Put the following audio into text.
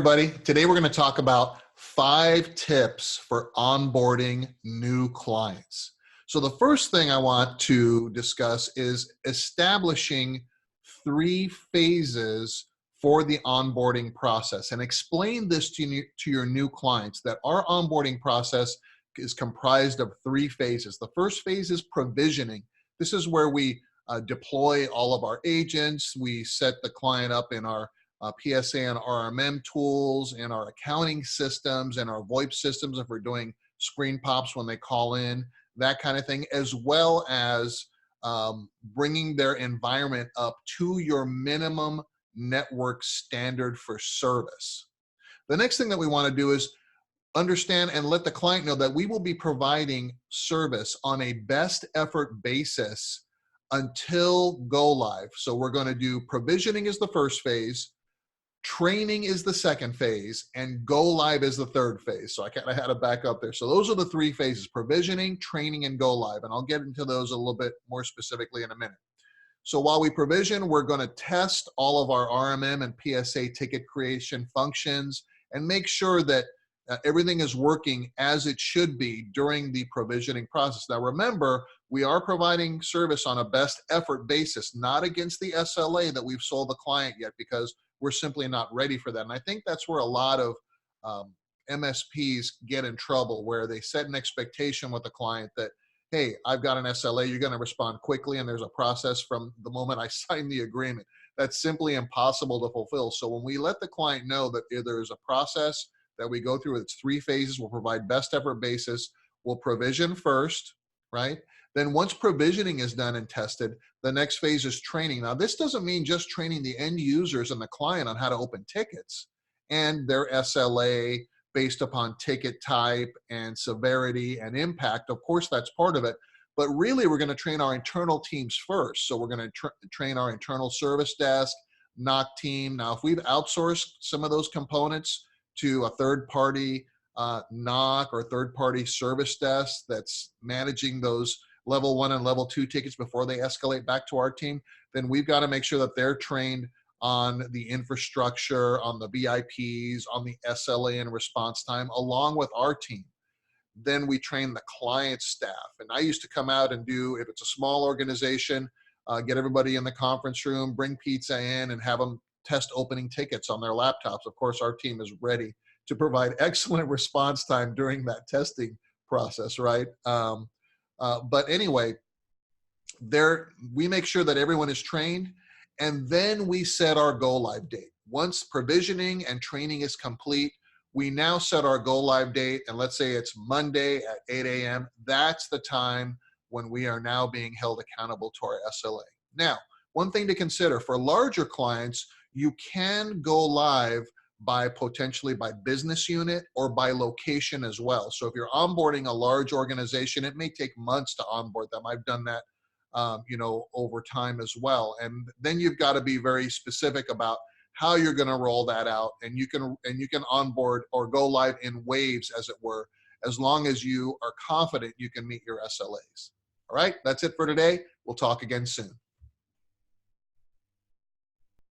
Everybody, today we're going to talk about 5 tips for onboarding new clients. So the first thing I want to discuss is establishing 3 phases for the onboarding process, and explain this to your new clients that our onboarding process is comprised of 3 phases. The first phase is provisioning. This is where we deploy all of our agents. We set the client up in our PSA and RMM tools, and our accounting systems, and our VoIP systems if we're doing screen pops when they call in, that kind of thing, as well as bringing their environment up to your minimum network standard for service. The next thing that we want to do is understand and let the client know that we will be providing service on a best effort basis until go live. So we're going to do provisioning is the first phase, training is the second phase, and go live is the third phase. So I kind of had to back up there. So those are the 3 phases: provisioning, training, and go live. And I'll get into those a little bit more specifically in a minute. So while we provision, we're going to test all of our RMM and PSA ticket creation functions and make sure that everything is working as it should be during the provisioning process. Now remember, we are providing service on a best effort basis, not against the SLA that we've sold the client yet, because we're simply not ready for that. And I think that's where a lot of MSPs get in trouble, where they set an expectation with the client that, hey, I've got an SLA, you're going to respond quickly, and there's a process from the moment I sign the agreement. That's simply impossible to fulfill. So when we let the client know that there's a process that we go through, it's 3 phases, we'll provide best effort basis, we'll provision first, right? Then once provisioning is done and tested, the next phase is training. Now, this doesn't mean just training the end users and the client on how to open tickets and their SLA based upon ticket type and severity and impact. Of course, that's part of it. But really, we're going to train our internal teams first. So we're going to train our internal service desk, NOC team. Now, if we've outsourced some of those components to a third-party NOC or third-party service desk that's managing those level 1 and level 2 tickets before they escalate back to our team, then we've got to make sure that they're trained on the infrastructure, on the VIPs, on the SLA and response time, along with our team. Then we train the client staff. And I used to come out and do, if it's a small organization, get everybody in the conference room, bring pizza in, and have them test opening tickets on their laptops. Of course, our team is ready to provide excellent response time during that testing process, right? But anyway, we make sure that everyone is trained, and then we set our go live date. Once provisioning and training is complete, we now set our go live date, and let's say it's Monday at 8 a.m. That's the time when we are now being held accountable to our SLA. Now, one thing to consider for larger clients, you can go live potentially by business unit or by location as well. So if you're onboarding a large organization, it may take months to onboard them. I've done that, over time as well. And then you've got to be very specific about how you're going to roll that out, and you can onboard or go live in waves, as it were, as long as you are confident you can meet your SLAs. All right, that's it for today. We'll talk again soon.